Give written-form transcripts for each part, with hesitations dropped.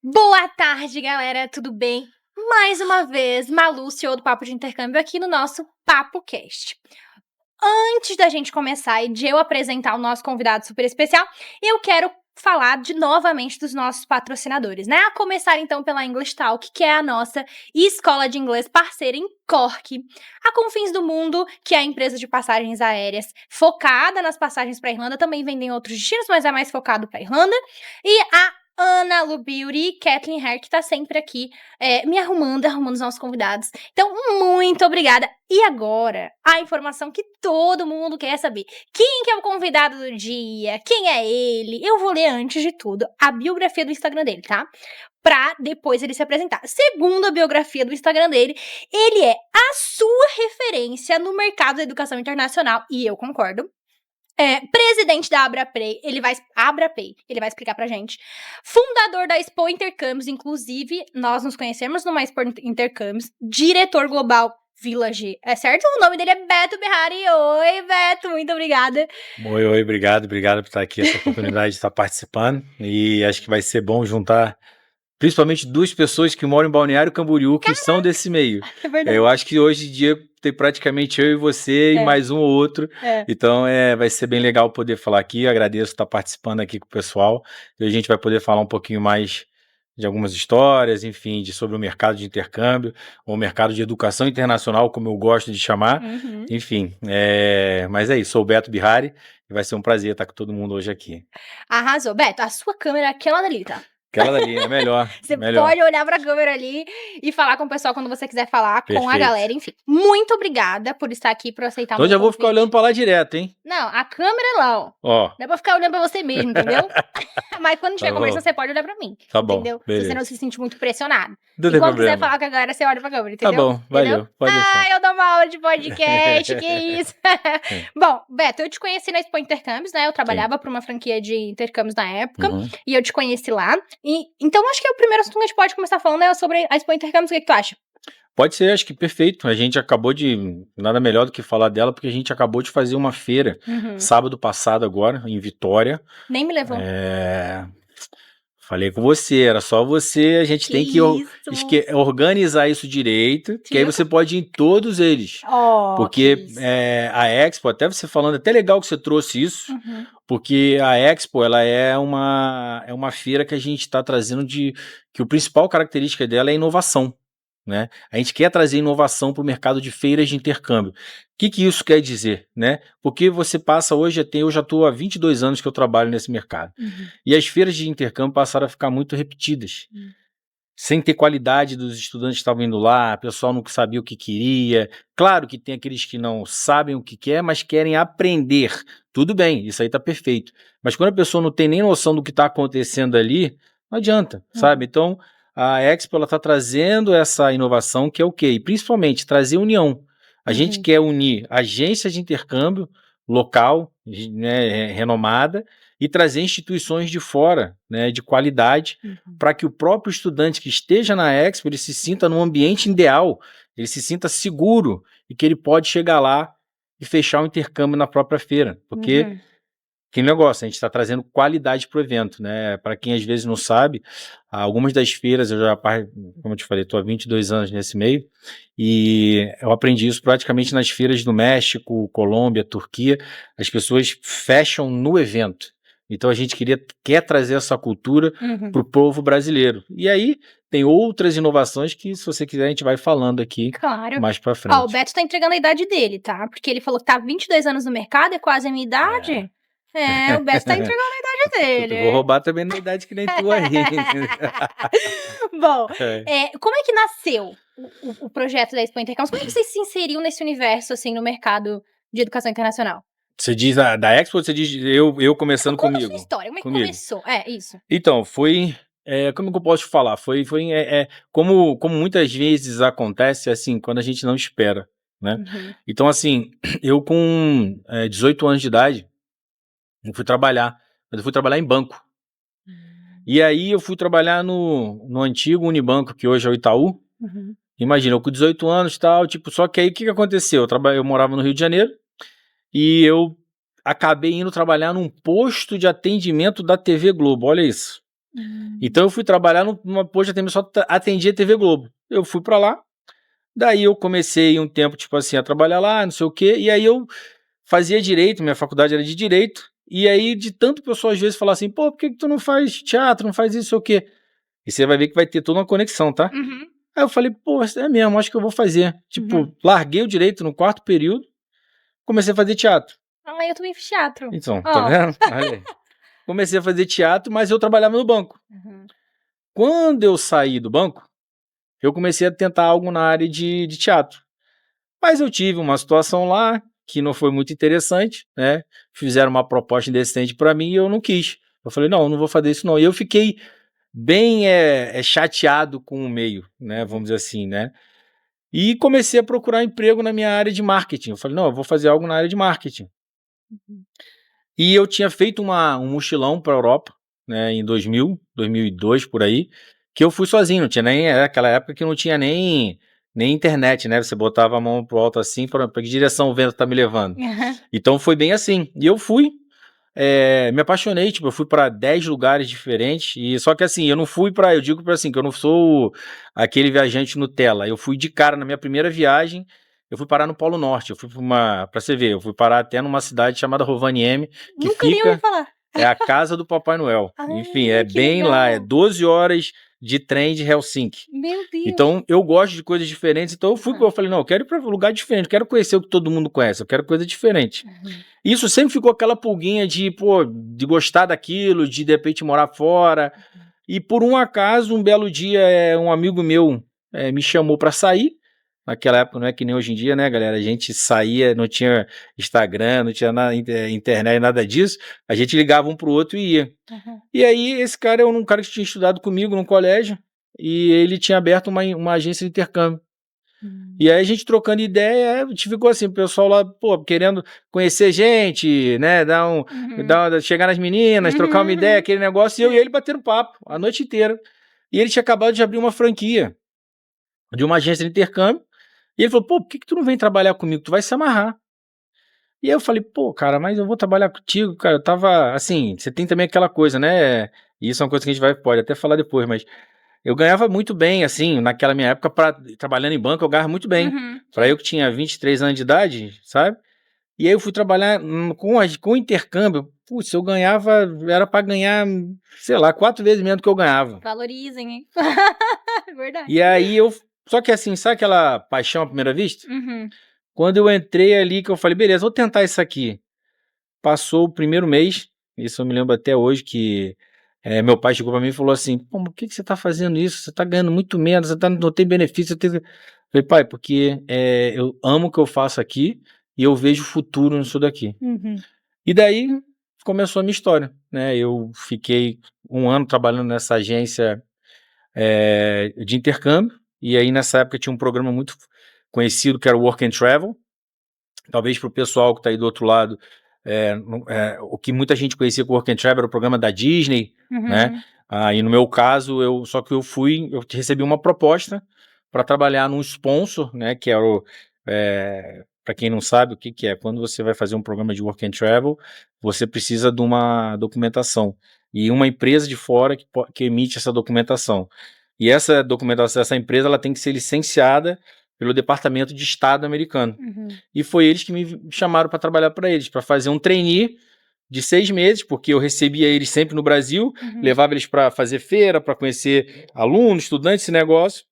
Boa tarde, galera, tudo bem? Mais uma vez, Malu, CEO do Papo de Intercâmbio, aqui no nosso Papo Cast. Antes da gente começar e de eu apresentar o nosso convidado super especial, eu quero falar novamente dos nossos patrocinadores, né? A começar então pela English Talk, que é a nossa escola de inglês parceira em Cork. A Confins do Mundo, que é a empresa de passagens aéreas focada nas passagens para Irlanda, também vendem outros destinos, mas é mais focado para Irlanda. E a Ana Lu Beauty, Kathleen Hair, que tá sempre aqui me arrumando os nossos convidados. Então, muito obrigada. E agora, a informação que todo mundo quer saber. Quem que é o convidado do dia? Quem é ele? Eu vou ler, antes de tudo, a biografia do Instagram dele, tá? Pra depois ele se apresentar. Segundo a biografia do Instagram dele, ele é a sua referência no mercado da educação internacional, e eu concordo. Presidente da AbraPay, ele vai explicar pra gente. Fundador da Expo Intercâmbios, inclusive, nós nos conhecemos numa Expo Intercâmbios. Diretor global Village, é certo? O nome dele é Beto Berrari. Oi, Beto, muito obrigada. Oi, obrigado por estar aqui, essa oportunidade de estar participando. E acho que vai ser bom juntar, principalmente duas pessoas que moram em Balneário Camboriú, que são desse meio. É verdade. Eu acho que hoje em dia tem praticamente eu e você e mais um ou outro. Então vai ser bem legal poder falar aqui. Agradeço estar participando aqui com o pessoal. E a gente vai poder falar um pouquinho mais de algumas histórias, enfim, sobre o mercado de intercâmbio, ou o mercado de educação internacional, como eu gosto de chamar. Enfim, mas é isso, sou o Beto Bihari e vai ser um prazer estar com todo mundo hoje aqui. Arrasou. Beto, a sua câmera é aquela dali, tá? Aquela dali, é melhor. Você pode olhar pra câmera ali e falar com o pessoal quando você quiser falar. Perfeito. Com a galera, enfim. Muito obrigada por estar aqui, por aceitar o meu convite. Então já vou convite. ficar olhando pra lá direto, hein? Não, a câmera é lá, ó. Ó. Não é pra ficar olhando pra você mesmo, entendeu? Mas quando estiver conversando, você pode olhar pra mim. Tá bom, entendeu? beleza. Se você não se sentir muito pressionado. Não e tem quando problema. quiser falar com a galera, você olha pra câmera, entendeu? Tá bom, valeu. Pode deixar. Eu dou uma aula de podcast, que isso. Bom, Beto, eu te conheci na Expo Intercâmbios, né? Eu trabalhava pra uma franquia de intercâmbios na época. E eu te conheci lá. Então, acho que o primeiro assunto que a gente pode começar falando é sobre a Expo Intercâmbios. O que tu acha? Pode ser, acho que perfeito. A gente acabou de... Nada melhor do que falar dela, porque a gente acabou de fazer uma feira sábado passado agora, em Vitória. Nem me levou. Falei com você, era só você, a gente tem que organizar isso direito, que aí você pode ir em todos eles. Porque a Expo, até você falando, até legal que você trouxe isso, porque a Expo, ela é uma feira que a gente está trazendo que o principal característica dela é a inovação. Né? A gente quer trazer inovação para o mercado de feiras de intercâmbio. O que isso quer dizer? Né? Porque você passa hoje, eu já estou há 22 anos que eu trabalho nesse mercado. E as feiras de intercâmbio passaram a ficar muito repetidas. Sem ter qualidade dos estudantes que estavam indo lá, o pessoal não sabia o que queria. Claro que tem aqueles que não sabem o que quer, mas querem aprender. Tudo bem, isso aí está perfeito. Mas quando a pessoa não tem nem noção do que está acontecendo ali, não adianta, sabe? Então, a Expo está trazendo essa inovação que é o quê? E principalmente trazer união. A gente quer unir agências de intercâmbio local, né, renomada, e trazer instituições de fora, né, de qualidade, para que o próprio estudante que esteja na Expo, ele se sinta num ambiente ideal, ele se sinta seguro e que ele pode chegar lá e fechar o intercâmbio na própria feira, porque que negócio, a gente está trazendo qualidade para o evento, né? Para quem às vezes não sabe, algumas das feiras, eu já, como eu te falei, estou há 22 anos nesse meio, e eu aprendi isso praticamente nas feiras do México, Colômbia, Turquia, as pessoas fecham no evento. Então a gente quer trazer essa cultura para o povo brasileiro. E aí tem outras inovações que, se você quiser, a gente vai falando aqui mais para frente. O Beto tá entregando a idade dele, tá? Porque ele falou que tá há 22 anos no mercado, é quase a minha idade. O Beto tá entregando a idade dele. Eu vou roubar também na idade que nem tu aí. Bom, como é que nasceu o projeto da Expo Intercâmbios? Como é que você se inseriu nesse universo, assim, no mercado de educação internacional? Você diz da Expo ou você diz eu começando comigo? Conta a sua história, como é que começou? Isso. Então, foi... como que eu posso te falar? Foi como muitas vezes acontece, assim, quando a gente não espera, né? Então, assim, eu com 18 anos de idade, eu fui trabalhar, mas eu fui trabalhar em banco. E aí eu fui trabalhar no antigo Unibanco, que hoje é o Itaú. Imagina, eu com 18 anos e tal, tipo, só que aí o que aconteceu? Eu morava no Rio de Janeiro e eu acabei indo trabalhar num posto de atendimento da TV Globo, olha isso. Então eu fui trabalhar numa posto de atendimento, só atendia TV Globo. Eu fui pra lá, daí eu comecei um tempo, tipo assim, a trabalhar lá, não sei o quê, e aí eu fazia direito, minha faculdade era de direito, e aí de tanto pessoa às vezes falar assim, pô, por que tu não faz teatro, não faz isso, sei o quê? E você vai ver que vai ter toda uma conexão, tá? Aí eu falei, pô, é mesmo, acho que eu vou fazer. Tipo, larguei o direito no 4º período, comecei a fazer teatro. Eu também fiz teatro. Então, tá vendo? Olha aí. Comecei a fazer teatro, mas eu trabalhava no banco. Quando eu saí do banco, eu comecei a tentar algo na área de teatro. Mas eu tive uma situação lá que não foi muito interessante, né? Fizeram uma proposta indecente para mim e eu não quis. Eu falei, não vou fazer isso não. E eu fiquei bem chateado com o meio, né? Vamos dizer assim, né? E comecei a procurar emprego na minha área de marketing. Eu falei, não, eu vou fazer algo na área de marketing. E eu tinha feito um mochilão para a Europa, né, em 2000, 2002, por aí, que eu fui sozinho, não tinha nem, era aquela época que não tinha nem internet, né, você botava a mão pro alto assim, para que direção o vento tá me levando. Então foi bem assim, e eu fui, me apaixonei, tipo, eu fui para 10 lugares diferentes, e só que assim, eu não fui eu digo para assim, que eu não sou aquele viajante Nutella, eu fui de cara na minha primeira viagem. Eu fui parar no Polo Norte, eu fui pra você ver, eu fui parar até numa cidade chamada Rovaniemi, que Nunca nem ouvi falar. É a casa do Papai Noel. Enfim, é bem legal. lá, é 12 horas de trem de Helsinki. Meu Deus. Então, eu gosto de coisas diferentes, então eu falei, não, eu quero ir pra um lugar diferente, eu quero conhecer o que todo mundo conhece, eu quero coisa diferente. Isso sempre ficou aquela pulguinha de gostar daquilo, de repente morar fora. E por um acaso, um belo dia, um amigo meu me chamou pra sair. Naquela época não é que nem hoje em dia, né, galera? A gente saía, não tinha Instagram, não tinha nada, internet, nada disso. A gente ligava um pro outro e ia. E aí, esse cara é um cara que tinha estudado comigo no colégio e ele tinha aberto uma agência de intercâmbio. E aí a gente trocando ideia, a gente ficou assim, o pessoal lá, pô, querendo conhecer gente, né, chegar nas meninas, trocar uma ideia, aquele negócio, e eu e ele batendo papo a noite inteira. E ele tinha acabado de abrir uma franquia de uma agência de intercâmbio, e ele falou, pô, por que tu não vem trabalhar comigo? Tu vai se amarrar. E aí eu falei, pô, cara, mas eu vou trabalhar contigo, cara, eu tava, assim, você tem também aquela coisa, né, e isso é uma coisa que a gente pode até falar depois, mas eu ganhava muito bem, assim, naquela minha época, trabalhando em banco, eu ganhava muito bem. Pra eu que tinha 23 anos de idade, sabe? E aí eu fui trabalhar com intercâmbio, putz, eu ganhava, era pra ganhar, sei lá, 4 vezes menos do que eu ganhava. Valorizem, hein? Verdade. E aí só que assim, sabe aquela paixão à primeira vista? Quando eu entrei ali, que eu falei, beleza, vou tentar isso aqui. Passou o primeiro mês, isso eu me lembro até hoje, que meu pai chegou pra mim e falou assim, pô, mas por que você tá fazendo isso? Você tá ganhando muito menos, não tem benefício. Eu falei, pai, porque eu amo o que eu faço aqui e eu vejo futuro nisso daqui. E daí começou a minha história, né? Eu fiquei 1 ano trabalhando nessa agência de intercâmbio, e aí nessa época tinha um programa muito conhecido que era o Work and Travel. Talvez para o pessoal que está aí do outro lado, o que muita gente conhecia com o Work and Travel era o programa da Disney, né? E no meu caso, eu recebi uma proposta para trabalhar num sponsor, né? Que para quem não sabe o que é, quando você vai fazer um programa de Work and Travel, você precisa de uma documentação. E uma empresa de fora que emite essa documentação. E essa documentação, essa empresa, ela tem que ser licenciada pelo Departamento de Estado americano. E foi eles que me chamaram para trabalhar para eles, para fazer um trainee de 6 meses, porque eu recebia eles sempre no Brasil, levava eles para fazer feira, para conhecer alunos, estudantes, esse negócio.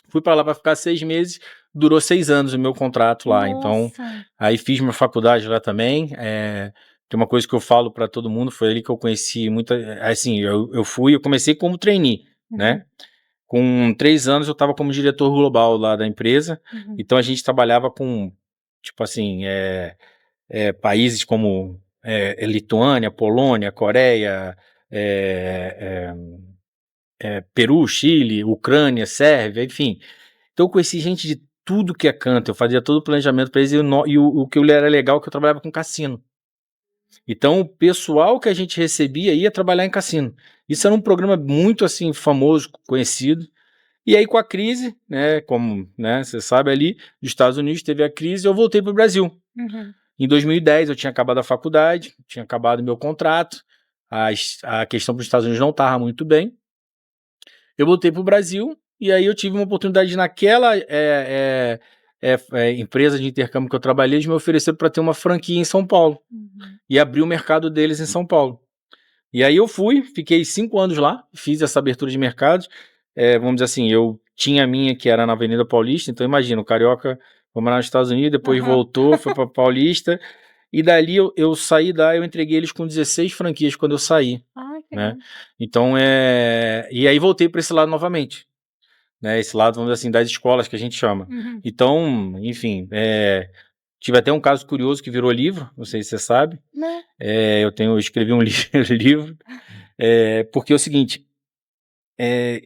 Fui para lá para ficar 6 meses, durou 6 anos o meu contrato lá. Nossa. Então, aí fiz minha faculdade lá também. Tem uma coisa que eu falo para todo mundo, foi ali que eu conheci muita. Assim, eu comecei como trainee, né? Com 3 anos eu estava como diretor global lá da empresa, então a gente trabalhava com, tipo assim, países como Lituânia, Polônia, Coreia, Peru, Chile, Ucrânia, Sérvia, enfim. Então eu conheci gente de tudo que é canto, eu fazia todo o planejamento para eles, e o que era legal é que eu trabalhava com cassino. Então o pessoal que a gente recebia ia trabalhar em cassino. Isso era um programa muito assim famoso, conhecido. E aí com a crise, né, como você sabe ali, dos Estados Unidos teve a crise, eu voltei para o Brasil. Em 2010 eu tinha acabado a faculdade, tinha acabado meu contrato, a questão para os Estados Unidos não estava muito bem. Eu voltei para o Brasil e aí eu tive uma oportunidade naquela empresa de intercâmbio que eu trabalhei, de me oferecer para ter uma franquia em São Paulo e abrir o mercado deles em São Paulo. E aí eu fui, fiquei 5 anos lá, fiz essa abertura de mercados. Vamos dizer assim, eu tinha a minha que era na Avenida Paulista, então imagina, o carioca foi morar nos Estados Unidos, depois voltou, foi para Paulista, e dali eu saí eu entreguei eles com 16 franquias quando eu saí. Né? Então, e aí voltei para esse lado novamente, né? Esse lado, vamos dizer assim, das escolas que a gente chama. Então, enfim, tive até um caso curioso que virou livro, não sei se você sabe. Eu escrevi um livro, porque é o seguinte,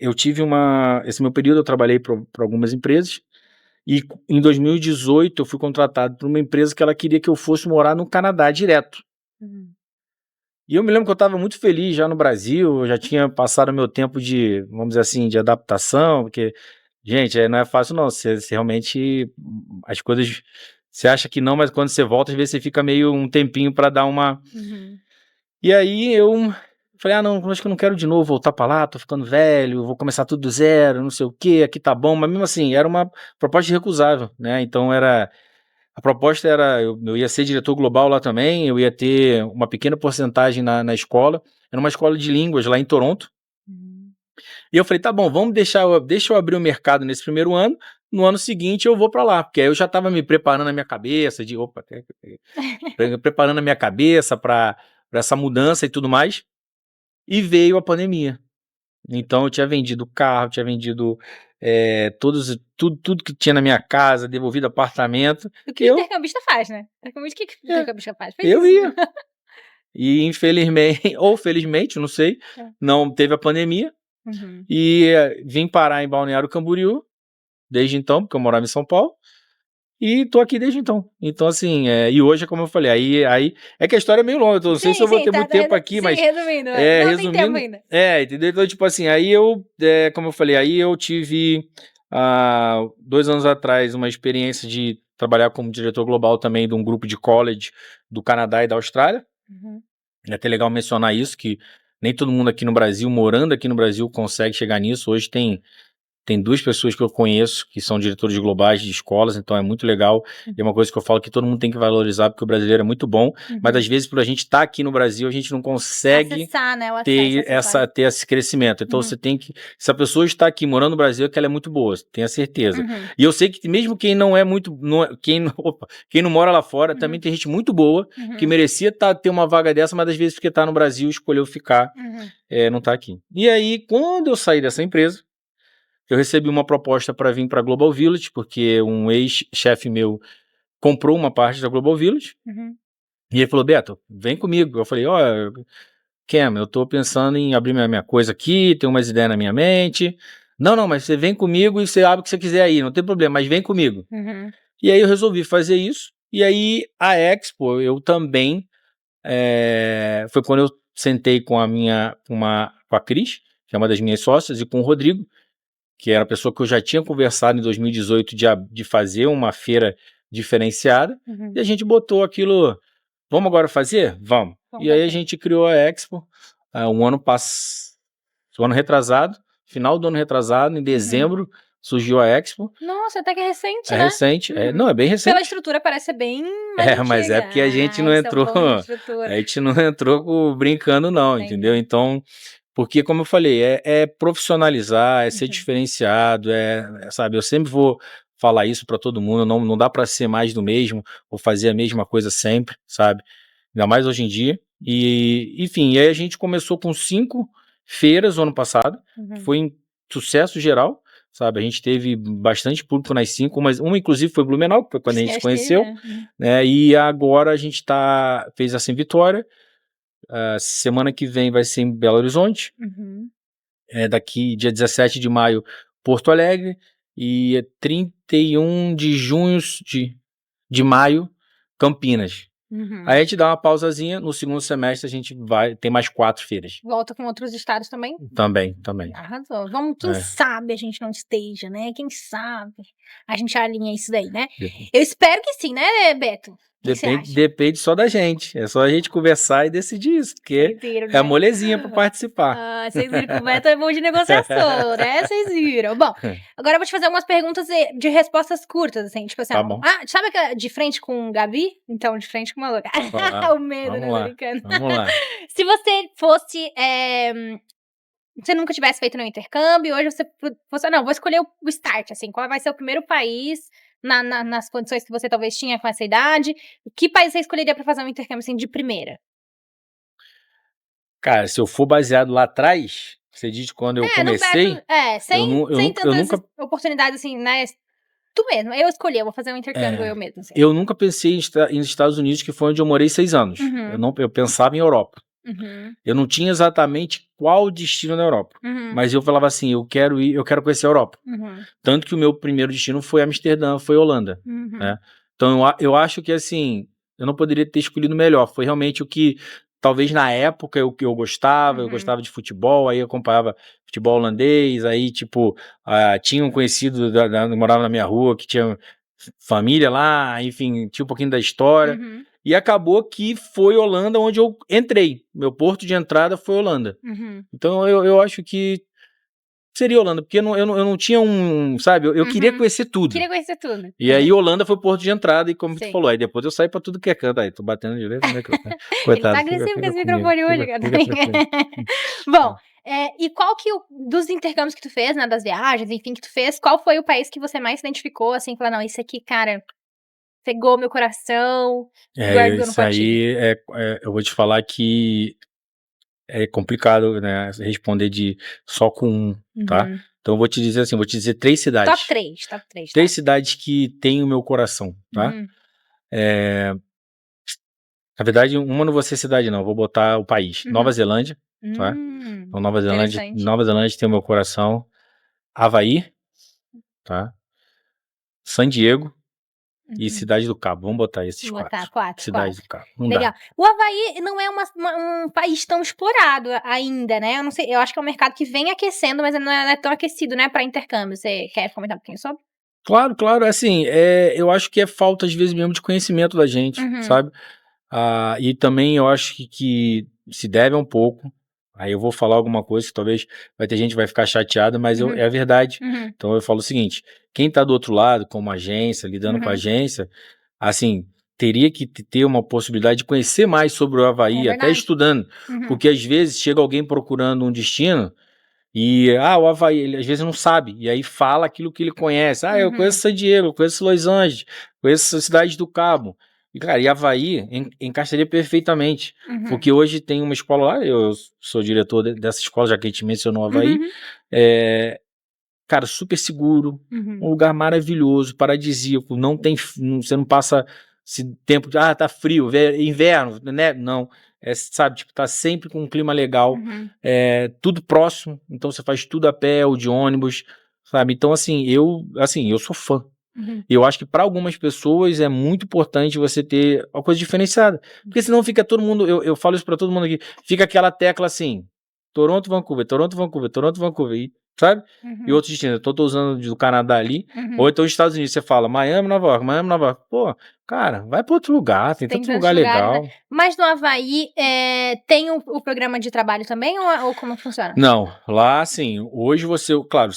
eu tive esse meu período eu trabalhei para algumas empresas, e em 2018 eu fui contratado por uma empresa que ela queria que eu fosse morar no Canadá direto. E eu me lembro que eu estava muito feliz já no Brasil, eu já tinha passado meu tempo de, vamos dizer assim, de adaptação, porque, gente, não é fácil não, você realmente, as coisas, você acha que não, mas quando você volta, às vezes você fica meio um tempinho para dar uma... E aí eu falei, não, acho que eu não quero de novo voltar para lá, tô ficando velho, vou começar tudo do zero, não sei o quê, aqui tá bom, mas mesmo assim, era uma proposta irrecusável, né, então a proposta era, eu ia ser diretor global lá também, eu ia ter uma pequena porcentagem na escola, era uma escola de línguas lá em Toronto, e eu falei, tá bom, deixa eu abrir o mercado nesse primeiro ano, no ano seguinte eu vou para lá, porque aí eu já estava me preparando a minha cabeça, preparando a minha cabeça para essa mudança e tudo mais, e veio a pandemia. Então eu tinha vendido carro, tinha vendido tudo que tinha na minha casa, devolvido apartamento. O que o intercambista faz, né? O que o intercambista faz? Eu ia. E infelizmente, ou felizmente, não sei, não teve a pandemia. E vim parar em Balneário Camboriú, desde então, porque eu morava em São Paulo. E tô aqui desde então. Então, assim, e hoje, como eu falei, aí é que a história é meio longa, então não sei se eu vou ter muito tempo aqui, mas... resumindo. Não tem tempo ainda. Entendeu? Então, tipo assim, aí como eu falei, aí eu tive, 2 anos atrás, uma experiência de trabalhar como diretor global também de um grupo de college do Canadá e da Austrália. É até legal mencionar isso, que nem todo mundo aqui no Brasil, morando aqui no Brasil, consegue chegar nisso. Hoje tem 2 pessoas que eu conheço que são diretores globais de escolas, então é muito legal. E é uma coisa que eu falo que todo mundo tem que valorizar, porque o brasileiro é muito bom, mas às vezes por a gente estar aqui no Brasil, a gente não consegue acessar, né, ter esse crescimento. Então você tem que, se a pessoa está aqui morando no Brasil, é que ela é muito boa, tenha certeza. E eu sei que mesmo quem não é muito, quem não mora lá fora, também tem gente muito boa, que merecia ter uma vaga dessa, mas às vezes porque está no Brasil, escolheu ficar, não tá aqui. E aí, quando eu saí dessa empresa, eu recebi uma proposta para vir para a Global Village, porque um ex-chefe meu comprou uma parte da Global Village, e ele falou, Beto, vem comigo. Eu falei, Cam, eu tô pensando em abrir minha coisa aqui, tem umas ideias na minha mente. Não, mas você vem comigo e você abre o que você quiser aí, não tem problema, mas vem comigo. E aí eu resolvi fazer isso, e aí a Expo, eu também, foi quando eu sentei com a Cris, que é uma das minhas sócias, e com o Rodrigo, que era a pessoa que eu já tinha conversado em 2018 de fazer uma feira diferenciada, e a gente botou aquilo, vamos agora fazer? Vamos. E aí a gente criou a Expo, um ano retrasado, final do ano retrasado, em dezembro, surgiu a Expo. Nossa, até que é recente, né? É recente, não, é bem recente. Pela estrutura parece ser bem mas é porque a gente não entrou, a gente não entrou brincando não, entendeu? Então... Porque, como eu falei, é profissionalizar, é ser diferenciado, sabe, eu sempre vou falar isso para todo mundo, não dá para ser mais do mesmo, ou fazer a mesma coisa sempre, sabe, ainda mais hoje em dia, e, enfim, aí a gente começou com 5 feiras no ano passado, foi um sucesso geral, sabe, a gente teve bastante público nas 5, mas uma inclusive foi Blumenau, que foi quando a gente se conheceu, né, e agora a gente fez essa em Vitória. Semana que vem vai ser em Belo Horizonte, daqui dia 17 de maio Porto Alegre, e 31 de junho de maio Campinas. Aí a gente dá uma pausazinha, no segundo semestre a gente tem mais 4 feiras. Volta com outros estados também? Também. Arrasou. Quem sabe a gente não esteja, né? Quem sabe a gente alinha isso daí, né? Eu espero que sim, né, Beto? Depende só da gente. É só a gente conversar e decidir isso, porque é a molezinha para participar. Vocês viram que o Beto é bom de negociação, né? Vocês viram. Bom, agora eu vou te fazer algumas perguntas de respostas curtas, assim, tipo assim, tá bom. Sabe de frente com o Gabi? Então, de frente com uma louca. O medo, né? Brincando. Vamos lá. Se você fosse... você nunca tivesse feito nenhum intercâmbio, hoje você não, vou escolher o start, assim, qual vai ser o primeiro país nas condições que você talvez tinha com essa idade, que país você escolheria para fazer um intercâmbio, assim, de primeira? Cara, se eu for baseado lá atrás, você diz quando eu comecei... sem tantas oportunidades, assim, né, tu mesmo, eu escolhi, eu vou fazer um intercâmbio eu mesmo. Assim. Eu nunca pensei em Estados Unidos, que foi onde eu morei 6 anos. Eu pensava em Europa. Eu não tinha exatamente qual destino na Europa, mas eu falava assim, eu quero conhecer a Europa. Tanto que o meu primeiro destino foi Amsterdã, foi Holanda. Né? Então eu acho que assim, eu não poderia ter escolhido melhor, foi realmente o que, talvez na época, eu gostava, eu gostava de futebol, aí eu acompanhava futebol holandês, aí tipo, tinha um conhecido que morava na minha rua, que tinha família lá, enfim, tinha um pouquinho da história. E acabou que foi Holanda onde eu entrei. Meu porto de entrada foi Holanda. Então eu acho que seria Holanda, porque eu não tinha sabe, eu queria conhecer tudo. Queria conhecer tudo. E aí Holanda foi o porto de entrada, e como tu falou, aí depois eu saí pra tudo que é canto. Aí, tô batendo direito no microfone. Coitado. Ele tá agressivo com esse microfone hoje, cara. Bom, e qual que, dos intercâmbios que tu fez, né, das viagens, enfim, que tu fez, qual foi o país que você mais se identificou, assim, falou, não, isso aqui, cara... Pegou meu coração, guardou no potinho. Isso aí, eu vou te falar que é complicado, né, responder só com um, tá? Então eu vou te dizer assim, vou te dizer 3 cidades. Top 3, top 3. 3 cidades que têm o meu coração, tá? Na verdade, uma não vou ser cidade não, vou botar o país. Nova Zelândia, tá? Então Nova Zelândia tem o meu coração. Havaí, tá? San Diego. E Cidade do Cabo, vamos botar esses 4. Cidade do Cabo. Legal. Dá. O Havaí não é um país tão explorado ainda, né? Eu não sei, eu acho que é um mercado que vem aquecendo, mas não é tão aquecido, né, para intercâmbio. Você quer comentar um pouquinho sobre? Claro, assim, eu acho que é falta, às vezes, mesmo de conhecimento da gente, sabe? E também eu acho que se deve um pouco. Aí eu vou falar alguma coisa que talvez vai ter gente que vai ficar chateada, mas é a verdade. Então eu falo o seguinte, quem tá do outro lado, como agência, lidando com a agência, assim, teria que ter uma possibilidade de conhecer mais sobre o Havaí, até estudando. Porque às vezes chega alguém procurando um destino e, o Havaí, ele às vezes não sabe, e aí fala aquilo que ele conhece. Eu conheço San Diego, eu conheço Los Angeles, conheço a Cidade do Cabo. E, cara, e Havaí encaixaria perfeitamente, porque hoje tem uma escola lá, eu sou diretor dessa escola, já que a gente mencionou o Havaí, cara, super seguro, um lugar maravilhoso, paradisíaco, você não passa tempo de, tá frio, inverno, né? Não, sabe, tipo, tá sempre com um clima legal, tudo próximo, então você faz tudo a pé ou de ônibus, sabe? Então, assim, eu sou fã. E eu acho que para algumas pessoas é muito importante você ter uma coisa diferenciada. Porque senão fica todo mundo, eu falo isso para todo mundo aqui, fica aquela tecla assim, Toronto, Vancouver, Toronto, Vancouver, Toronto, Vancouver, sabe? E outros destinos, eu tô usando do Canadá ali, ou então os Estados Unidos, você fala Miami, Nova York, Miami, Nova York, pô, cara, vai para outro lugar, tem tanto lugar legal. Né? Mas no Havaí tem o programa de trabalho também, ou como funciona? Não, lá assim, hoje você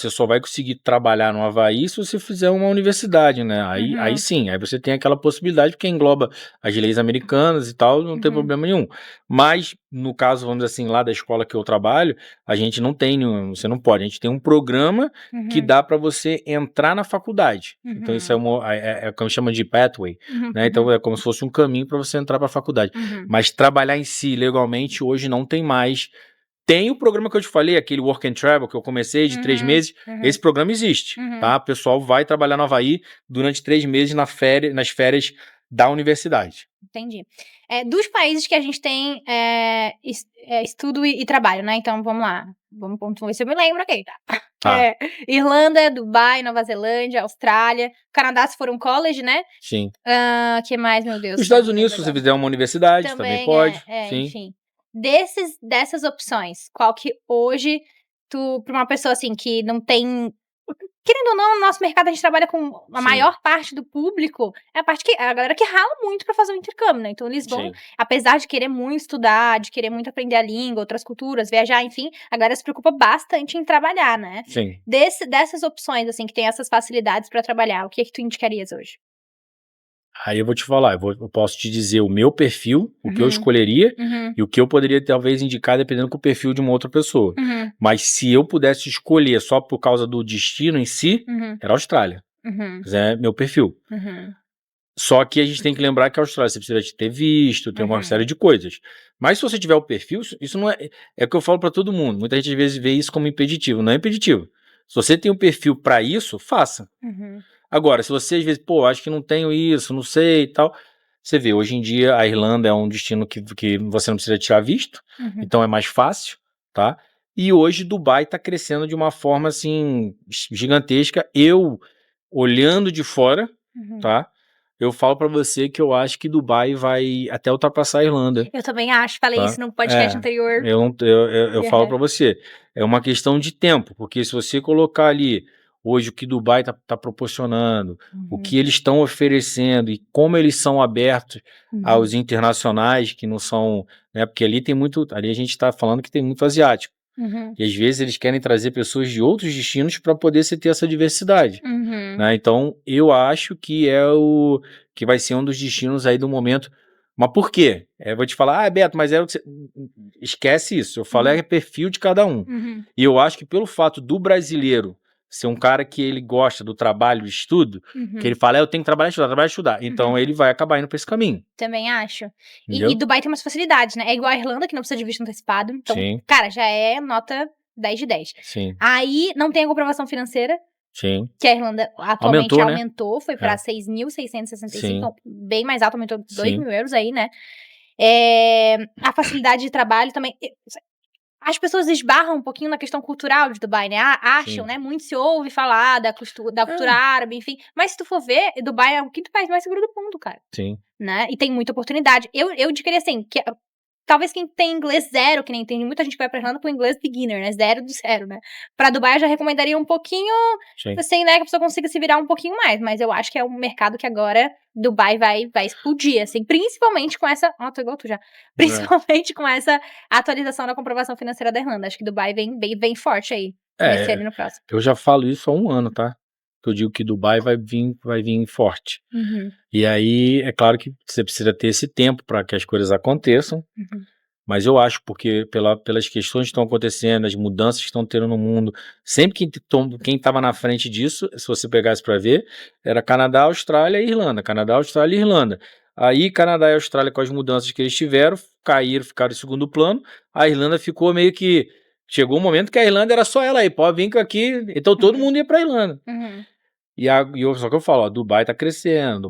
só vai conseguir trabalhar no Havaí se você fizer uma universidade, né? Aí sim, aí você tem aquela possibilidade, porque engloba as leis americanas e tal, não tem problema nenhum. Mas, no caso, vamos dizer assim, lá da escola que eu trabalho, a gente não tem, você não pode, a gente tem um programa que dá para você entrar na faculdade. Então isso é como chama de pathway, né? Então é como se fosse um caminho para você entrar para a faculdade. Mas trabalhar em si legalmente hoje não tem mais. Tem o programa que eu te falei, aquele Work and Travel que eu comecei de 3 meses, esse programa existe, tá? O pessoal vai trabalhar no Havaí durante 3 meses nas férias da universidade. Entendi. Dos países que a gente tem estudo e trabalho, né? Então, vamos lá. Vamos ver se eu me lembro aqui, tá? Irlanda, Dubai, Nova Zelândia, Austrália, Canadá, se for um college, né? Sim. Que mais, meu Deus? Os Estados Unidos, se você fizer uma universidade, também pode. Sim. Enfim. Dessas opções, qual que hoje pra uma pessoa assim que não tem querendo ou não, no nosso mercado a gente trabalha com a maior parte do público, é a galera que rala muito pra fazer o intercâmbio, né? Então eles vão, apesar de querer muito estudar, de querer muito aprender a língua, outras culturas, viajar, enfim, a galera se preocupa bastante em trabalhar, né? Sim. Dessas opções, assim, que tem essas facilidades pra trabalhar, o que é que tu indicarias hoje? Aí eu vou te falar, eu posso te dizer o meu perfil, o que eu escolheria e o que eu poderia talvez indicar dependendo do perfil de uma outra pessoa. Mas se eu pudesse escolher só por causa do destino em si, era a Austrália. Mas é meu perfil. Só que a gente tem que lembrar que a Austrália você precisa de ter visto, ter uma série de coisas. Mas se você tiver o perfil, isso não é... É o que eu falo pra todo mundo. Muita gente às vezes vê isso como impeditivo. Não é impeditivo. Se você tem um perfil pra isso, faça. Agora, se você às vezes, acho que não tenho isso, não sei e tal. Você vê, hoje em dia a Irlanda é um destino que você não precisa tirar visto. Então é mais fácil, tá? E hoje Dubai tá crescendo de uma forma, assim, gigantesca. Eu, olhando de fora, tá? Eu falo pra você que eu acho que Dubai vai até ultrapassar a Irlanda. Eu também acho, falei isso no podcast anterior. Eu falo pra você, é uma questão de tempo, porque se você colocar ali, hoje o que Dubai tá proporcionando, o que eles estão oferecendo e como eles são abertos aos internacionais, que não são, né, porque ali a gente tá falando que tem muito asiático. E às vezes eles querem trazer pessoas de outros destinos para poder se ter essa diversidade. Né? Então, eu acho que que vai ser um dos destinos aí do momento. Mas por quê? Eu vou te falar, Beto, mas o que você... Esquece isso. Eu falo é perfil de cada um. E eu acho que pelo fato do brasileiro ser um cara que ele gosta do trabalho, do estudo, que ele fala, eu tenho que trabalhar e estudar. Então, ele vai acabar indo para esse caminho. Também acho. E Dubai tem umas facilidades, né? É igual a Irlanda, que não precisa de visto antecipado. Então, cara, já é nota 10 de 10. Aí, não tem a comprovação financeira. Que a Irlanda atualmente aumentou, foi pra 6.665, então bem mais alto, aumentou 2 mil euros aí, né? A facilidade de trabalho também. As pessoas esbarram um pouquinho na questão cultural de Dubai, né? Acham, né? Muito se ouve falar da cultura árabe, enfim. Mas se tu for ver, Dubai é o quinto país mais seguro do mundo, cara. Né? E tem muita oportunidade. Eu diria assim, que talvez quem tem inglês zero, que nem tem muita gente que vai pra Irlanda com inglês beginner, né? Zero do zero, né? Pra Dubai eu já recomendaria um pouquinho, assim, né? Que a pessoa consiga se virar um pouquinho mais. Mas eu acho que é um mercado que agora Dubai vai explodir, assim. Principalmente com essa... tô igual tu já. Principalmente com essa atualização da comprovação financeira da Irlanda. Acho que Dubai vem forte aí. Nesse ano e no próximo. Eu já falo isso há um ano, tá? Que eu digo que Dubai vai vir forte. E aí, é claro que você precisa ter esse tempo para que as coisas aconteçam, mas eu acho, porque pelas questões que estão acontecendo, as mudanças que estão tendo no mundo, sempre quem estava na frente disso, se você pegasse para ver, era Canadá, Austrália e Irlanda. Canadá, Austrália e Irlanda. Aí, Canadá e Austrália, com as mudanças que eles tiveram, ficaram em segundo plano. A Irlanda ficou meio que... Chegou um momento que a Irlanda era só ela aí, pode vir aqui, então todo mundo ia pra Irlanda. Só que eu falo, Dubai tá crescendo,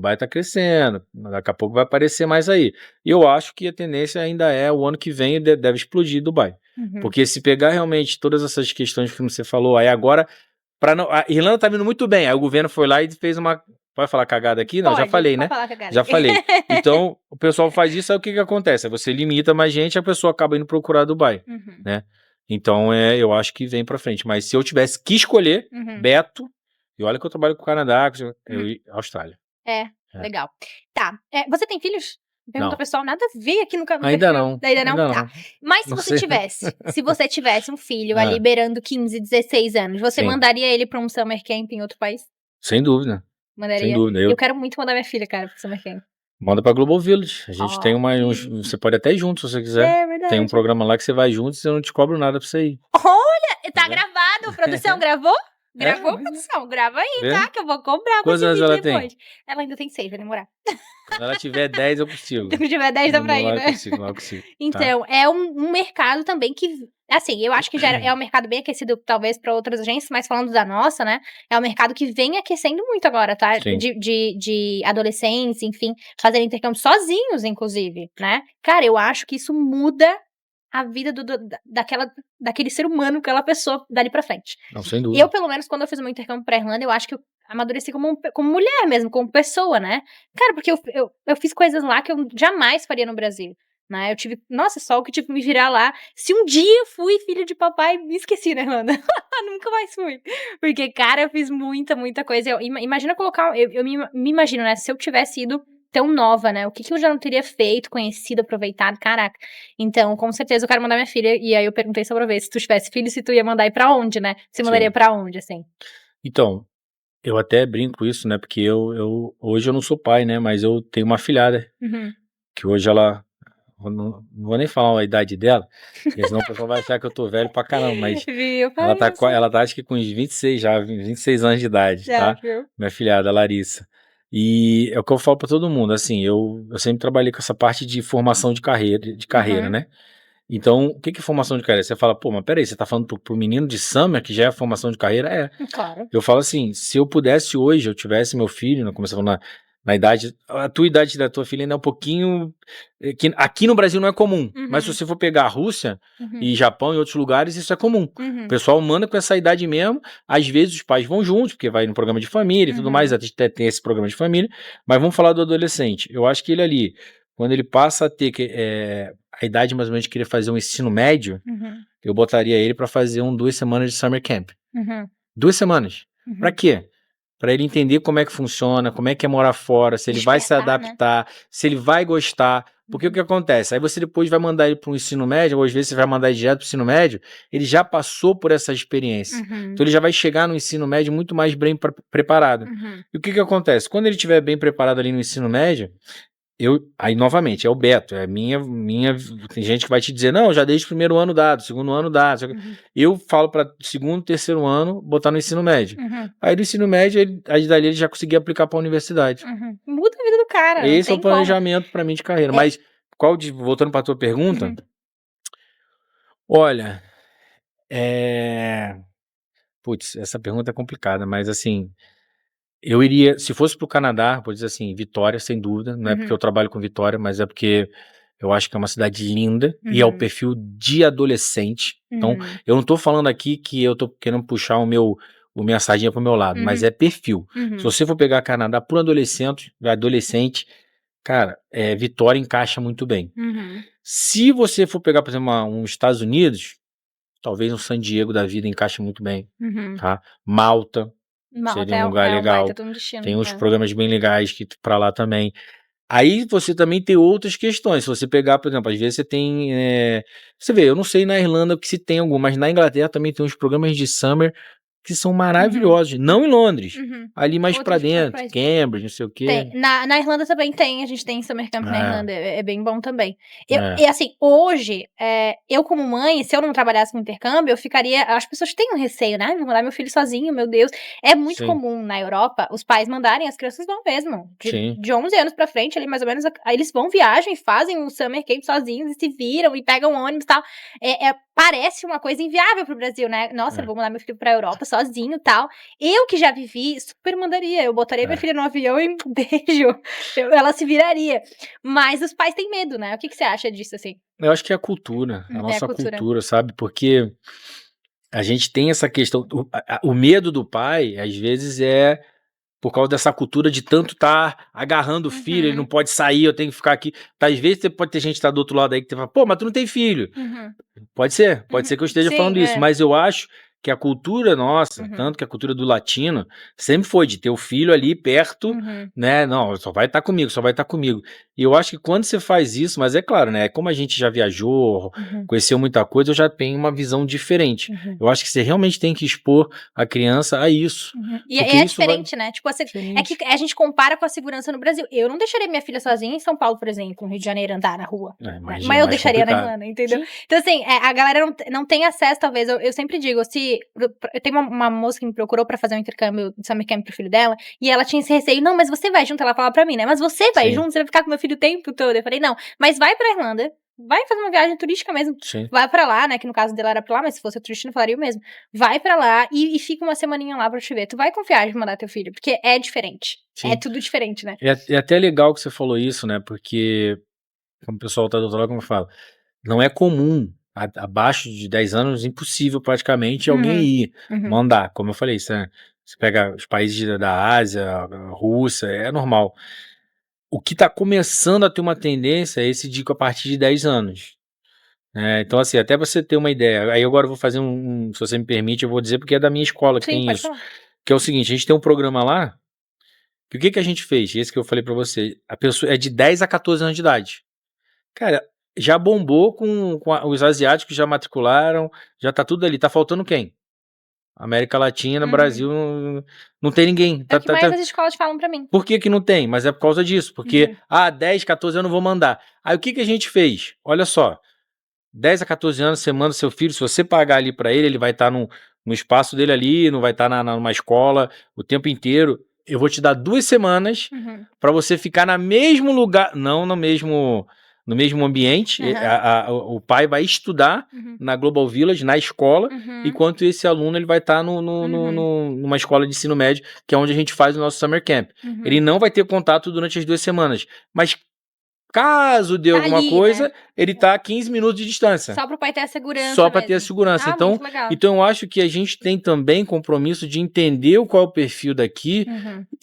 daqui a pouco vai aparecer mais aí. E eu acho que a tendência ainda é, o ano que vem deve explodir Dubai. Porque se pegar realmente todas essas questões que você falou, aí agora, a Irlanda tá vindo muito bem, aí o governo foi lá e fez uma... Pode falar cagada aqui? Não, já falei, né? Já falei. Então, o pessoal faz isso, aí o que acontece? Aí você limita mais gente, a pessoa acaba indo procurar Dubai, né? Então, eu acho que vem pra frente. Mas se eu tivesse que escolher, Beto, e olha que eu trabalho com o Canadá, Austrália. Legal. Tá. Você tem filhos? Pergunta Não. pessoal, nada a ver aqui no canal. Ainda não. Ainda não? Tá. Mas se você tivesse um filho ali beirando 15, 16 anos, você mandaria ele pra um summer camp em outro país? Sem dúvida. Mandaria? Sem dúvida. Eu quero muito mandar minha filha, cara, pro summer camp. Manda pra Global Village. A gente tem você pode até ir junto, se você quiser. Verdade. Tem um programa lá que você vai junto e eu não te cobro nada pra você ir. Olha, tá gravado. Produção, gravou? Gravou, produção? Grava aí, tá? Que eu vou cobrar Quantos anos ela depois. tem? Ela ainda tem 6, vai demorar. Quando ela tiver 10, eu consigo. Se tiver 10, dá pra ir, né? Eu consigo. Então, é um mercado também que... Assim, eu acho que já é um mercado bem aquecido, talvez, para outras agências, mas falando da nossa, né? É um mercado que vem aquecendo muito agora, tá? De adolescentes, enfim, fazendo intercâmbio sozinhos, inclusive, né? Cara, eu acho que isso muda a vida daquele ser humano, aquela pessoa dali pra frente. Não, sem dúvida. Eu, pelo menos, quando eu fiz o meu intercâmbio pra Irlanda, eu acho que eu amadureci como mulher mesmo, como pessoa, né? Cara, porque eu fiz coisas lá que eu jamais faria no Brasil. né? Eu tive, nossa, só o que tive que me virar lá. Se um dia fui filho de papai, me esqueci, né, Irlanda? Nunca mais fui. Porque, cara, eu fiz muita coisa. Imagina colocar, eu me imagino, né, se eu tivesse ido tão nova, né, o que eu já não teria feito, conhecido, aproveitado, caraca. Então, com certeza eu quero mandar minha filha, e aí eu perguntei só pra ver, se tu tivesse filho, se tu ia mandar ir pra onde, né? Você mandaria pra onde, assim? Então, eu até brinco isso, né, porque hoje eu não sou pai, né, mas eu tenho uma afilhada, que hoje ela, eu não vou nem falar a idade dela, porque senão o pessoal vai achar que eu tô velho pra caramba, mas Viu? ela tá acho que com uns 26 já, 26 anos de idade, Já, tá? viu? Minha filhada, Larissa. E é o que eu falo pra todo mundo, assim, eu sempre trabalhei com essa parte de formação de carreira, né? Então, o que que é formação de carreira? Você fala, pô, mas peraí, você tá falando pro menino de Summer, que já é formação de carreira? É. Claro. Eu falo assim, se eu pudesse hoje, eu tivesse meu filho, né, começando na idade, a tua idade da tua filha ainda é um pouquinho, que aqui no Brasil não é comum, mas se você for pegar a Rússia e Japão e outros lugares, isso é comum. O pessoal manda com essa idade mesmo, às vezes os pais vão juntos, porque vai no programa de família e tudo mais, até tem esse programa de família, mas vamos falar do adolescente. Eu acho que ele ali, quando ele passa a ter a idade mais ou menos de querer fazer um ensino médio, eu botaria ele para fazer 2 semanas de summer camp. 2 semanas. Pra quê? Pra ele entender como é que funciona, como é que é morar fora, se ele vai se adaptar, se ele vai gostar. Porque o que acontece? Aí você depois vai mandar ele para um ensino médio, ou às vezes você vai mandar ele direto para o ensino médio, ele já passou por essa experiência. Então ele já vai chegar no ensino médio muito mais bem preparado. E o que acontece? Quando ele estiver bem preparado ali no ensino médio, aí novamente, é o Beto, tem gente que vai te dizer, não, já desde o primeiro ano dado, segundo ano dado, eu falo para segundo, terceiro ano, botar no ensino médio, aí do ensino médio, aí dali ele já conseguia aplicar para a universidade. Muda a vida do cara, Esse é o planejamento para mim de carreira, mas voltando para tua pergunta, olha, putz, essa pergunta é complicada, mas assim, eu iria, se fosse para o Canadá, vou dizer assim, Vitória, sem dúvida, não é porque eu trabalho com Vitória, mas é porque eu acho que é uma cidade linda e é o perfil de adolescente. Então, eu não tô falando aqui que eu tô querendo puxar minha sardinha pro meu lado, mas é perfil. Se você for pegar Canadá por adolescente, cara, Vitória encaixa muito bem. Se você for pegar, por exemplo, uns Estados Unidos, talvez um San Diego da vida encaixa muito bem, tá? Malta seria um lugar legal. Tem uns programas bem legais para lá também. Aí você também tem outras questões. Se você pegar, por exemplo, às vezes você tem. Você vê, eu não sei na Irlanda o que se tem algum, mas na Inglaterra também tem uns programas de summer que são maravilhosos. Não em Londres, ali mais pra dentro, Cambridge, não sei o quê. Tem. Na Irlanda também tem, a gente tem Summer Camp na Irlanda, é bem bom também. E assim, hoje, eu como mãe, se eu não trabalhasse com intercâmbio, eu ficaria, as pessoas têm um receio, né? Vou mandar meu filho sozinho, meu Deus. É muito comum na Europa, os pais mandarem, as crianças vão mesmo. De 11 anos pra frente, ali mais ou menos, aí eles vão, viajam e fazem um Summer Camp sozinhos, e se viram, e pegam ônibus e tal. Parece uma coisa inviável pro Brasil, né? Nossa, eu vou mandar meu filho pra Europa sozinho e tal. Eu que já vivi, super mandaria. Eu botaria minha filha no avião e beijo. Ela se viraria. Mas os pais têm medo, né? O que você acha disso, assim? Eu acho que é a cultura, a nossa cultura, sabe? Porque a gente tem essa questão, o medo do pai, às vezes, é por causa dessa cultura de tanto estar agarrando o filho, ele não pode sair, eu tenho que ficar aqui. Às vezes pode ter gente que tá do outro lado aí que fala, pô, mas tu não tem filho. Pode ser que eu esteja falando isso, mas eu acho que a cultura nossa, tanto que a cultura do latino, sempre foi de ter o filho ali perto, né? Não, só vai estar comigo, só vai estar comigo. E eu acho que quando você faz isso, mas é claro, né? Como a gente já viajou, conheceu muita coisa, eu já tenho uma visão diferente. Eu acho que você realmente tem que expor a criança a isso. E é diferente, né? Tipo, é que a gente compara com a segurança no Brasil. Eu não deixaria minha filha sozinha em São Paulo, por exemplo, no Rio de Janeiro, andar na rua. Mas eu deixaria na Irlanda, entendeu? Então, assim, a galera não tem acesso, talvez. Eu sempre digo, eu tenho uma moça que me procurou pra fazer um intercâmbio de summer camp pro filho dela, e ela tinha esse receio, não, mas você vai junto? Ela falava pra mim, né? Mas você vai junto? Você vai ficar com meu filho o tempo todo? Eu falei, não, mas vai pra Irlanda. Vai fazer uma viagem turística mesmo. Vai pra lá, né? Que no caso dela era pra lá, mas se fosse turista, não falaria o mesmo. Vai pra lá e fica uma semaninha lá pra te ver. Tu vai confiar de mandar teu filho, porque é diferente. É tudo diferente, né? É até legal que você falou isso, né? Porque, como o pessoal tá do outro lado, como eu falo, não é comum, abaixo de 10 anos, impossível praticamente alguém ir, mandar. Como eu falei, você pega os países da Ásia, a Rússia, é normal. o que está começando a ter uma tendência é esse a partir de 10 anos. Então, assim, até você ter uma ideia, aí agora eu vou fazer se você me permite, eu vou dizer porque é da minha escola que Sim, tem pode isso. falar. Que é o seguinte, a gente tem um programa lá, que o que a gente fez? Esse que eu falei pra você, a pessoa é de 10 a 14 anos de idade. Cara, já bombou com os asiáticos já matricularam, já tá tudo ali, tá faltando quem? América Latina, Brasil, não tem ninguém. É o que mais as escolas falam pra mim. Por que não tem? Mas é por causa disso, porque, 10, 14 anos eu não vou mandar. Aí o que a gente fez? Olha só, 10 a 14 anos, você manda seu filho, se você pagar ali pra ele vai estar no espaço dele ali, não vai estar numa escola o tempo inteiro. Eu vou te dar 2 semanas pra você ficar no mesmo lugar, não no mesmo ambiente. O pai vai estudar na Global Village, na escola, enquanto esse aluno ele vai estar numa escola de ensino médio, que é onde a gente faz o nosso Summer Camp. Ele não vai ter contato durante as 2 semanas, mas caso dê alguma coisa, né? Ele tá a 15 minutos de distância. Só pro pai ter a segurança. Só para ter a segurança. Então eu acho que a gente tem também compromisso de entender qual é o perfil daqui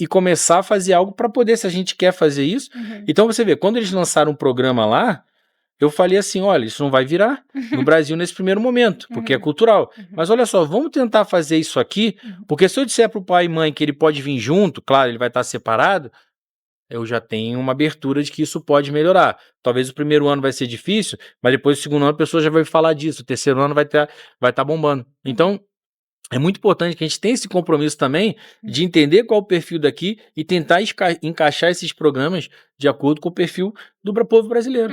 e começar a fazer algo para poder, se a gente quer fazer isso. Então você vê, quando eles lançaram um programa lá, eu falei assim, olha, isso não vai virar no Brasil nesse primeiro momento, porque é cultural. Mas olha só, vamos tentar fazer isso aqui, porque se eu disser pro pai e mãe que ele pode vir junto, claro, ele vai estar separado, eu já tenho uma abertura de que isso pode melhorar. Talvez o primeiro ano vai ser difícil, mas depois do segundo ano a pessoa já vai falar disso, o terceiro ano vai estar bombando. Então, é muito importante que a gente tenha esse compromisso também de entender qual é o perfil daqui e tentar encaixar esses programas de acordo com o perfil do povo brasileiro.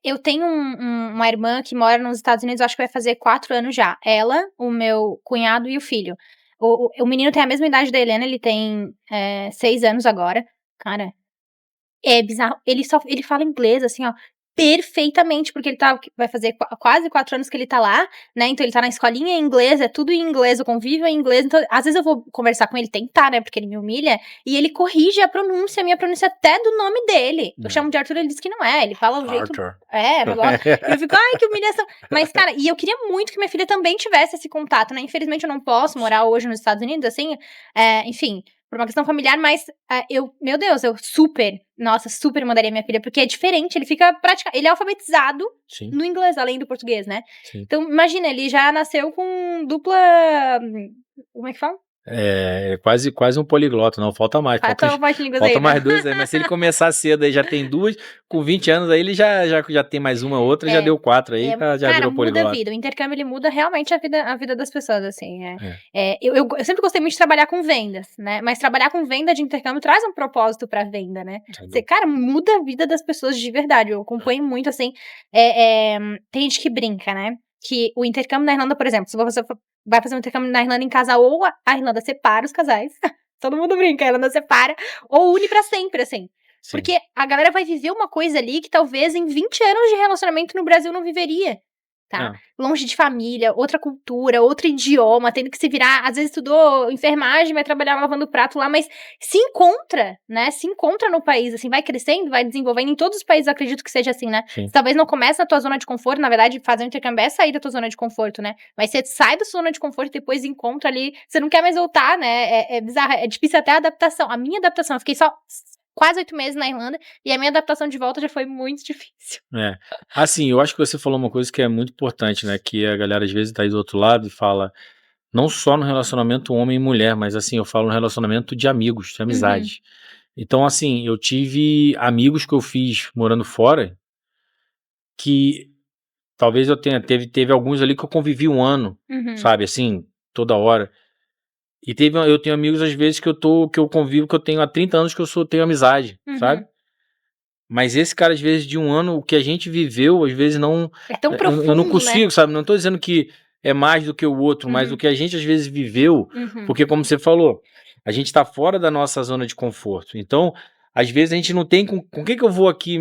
Eu tenho uma irmã que mora nos Estados Unidos, acho que vai fazer 4 anos já. Ela, o meu cunhado e o filho. O menino tem a mesma idade da Helena, ele tem 6 anos agora. Cara, é bizarro. Ele fala inglês, assim, ó, perfeitamente, porque ele vai fazer quase 4 anos que ele tá lá, né? Então ele tá na escolinha em inglês, é tudo em inglês, o convívio é em inglês. Então, às vezes eu vou conversar com ele, tentar, né? Porque ele me humilha, e ele corrige a minha pronúncia até do nome dele. Eu chamo de Arthur, ele diz que não é. Ele fala o jeito. Eu fico, ai, que humilhação. Mas, cara, e eu queria muito que minha filha também tivesse esse contato, né? Infelizmente eu não posso morar hoje nos Estados Unidos, assim, enfim, por uma questão familiar, mas meu Deus, eu super mandaria minha filha, porque é diferente, ele fica ele é alfabetizado no inglês, além do português, né? Então, imagina, ele já nasceu com dupla, como é que fala? É quase um poliglota, não, falta mais. Falta mais 2 aí, mas se ele começar cedo aí, já tem 2, com 20 anos aí ele já tem mais uma outra, já deu 4 aí, já virou poliglota. Muda a vida, o intercâmbio ele muda realmente a vida das pessoas, assim, eu sempre gostei muito de trabalhar com vendas, né, mas trabalhar com venda de intercâmbio traz um propósito pra venda, né, cara, muda a vida das pessoas de verdade, eu acompanho muito, assim, tem gente que brinca, né, que o intercâmbio na Irlanda, por exemplo, se você vai fazer um intercâmbio na Irlanda em casal, ou a Irlanda separa os casais, todo mundo brinca, a Irlanda separa, ou une pra sempre, assim. Porque a galera vai viver uma coisa ali que talvez em 20 anos de relacionamento no Brasil não viveria, tá? Longe de família, outra cultura, outro idioma, tendo que se virar, às vezes estudou enfermagem, vai trabalhar lavando prato lá, mas se encontra, né? Se encontra no país, assim, vai crescendo, vai desenvolvendo. Em todos os países, acredito que seja assim, né? Você talvez não comece na tua zona de conforto, na verdade, fazer um intercâmbio é sair da tua zona de conforto, né? Mas você sai da sua zona de conforto e depois encontra ali, você não quer mais voltar, né? É bizarro, é difícil até a adaptação. A minha adaptação, eu fiquei só quase 8 meses na Irlanda, e a minha adaptação de volta já foi muito difícil. Assim, eu acho que você falou uma coisa que é muito importante, né, que a galera às vezes tá aí do outro lado e fala, não só no relacionamento homem e mulher, mas assim, eu falo no relacionamento de amigos, de amizade. Então, assim, eu tive amigos que eu fiz morando fora, que talvez eu teve alguns ali que eu convivi 1 ano, sabe, assim, toda hora. E eu tenho amigos, às vezes, que eu convivo, que eu tenho há 30 anos que eu tenho amizade, sabe? Mas esse cara, às vezes, de 1 ano, o que a gente viveu, às vezes não... É tão profundo, eu não consigo, né? sabe? Não tô dizendo que é mais do que o outro, mas o que a gente, às vezes, viveu, porque, como você falou, a gente tá fora da nossa zona de conforto. Então, às vezes, a gente não tem com que eu vou aqui,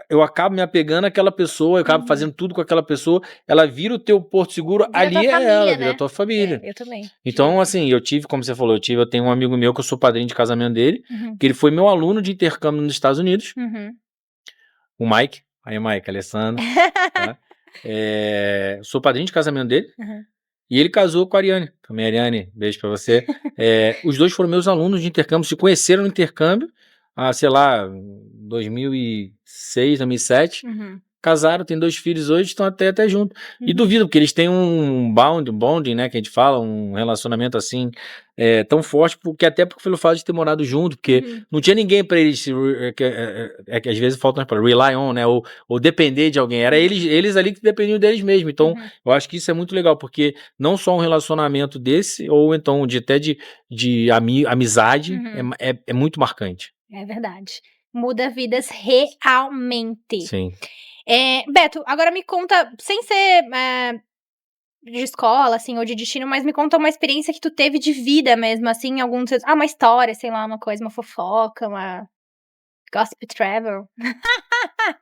eu acabo me apegando àquela pessoa, eu acabo fazendo tudo com aquela pessoa, ela vira o teu porto seguro, Vira ali tua família, ela, né? vira a tua família. Eu também. Então, assim, como você falou, eu tenho um amigo meu que eu sou padrinho de casamento dele, que ele foi meu aluno de intercâmbio nos Estados Unidos, o Mike, aí Mike, Alessandro, tá? Sou padrinho de casamento dele, e ele casou com a Ariane, também Ariane, beijo pra você. Os dois foram meus alunos de intercâmbio, se conheceram no intercâmbio, sei lá, 2006, 2007. Casaram, tem 2 filhos hoje, estão até junto. E duvido, porque eles têm um bonding, né, que a gente fala, um relacionamento assim, tão forte, porque pelo fato de ter morado junto, porque não tinha ninguém pra eles, que às vezes faltam para rely on, né, ou depender de alguém, era eles ali que dependiam deles mesmos. Então, eu acho que isso é muito legal, porque não só um relacionamento desse, ou então de amizade, é muito marcante. É verdade. Muda vidas realmente. Sim. Beto, agora me conta, sem ser de escola, assim, ou de destino, mas me conta uma experiência que tu teve de vida mesmo, assim, uma história, sei lá, uma coisa, uma fofoca, uma gossip travel.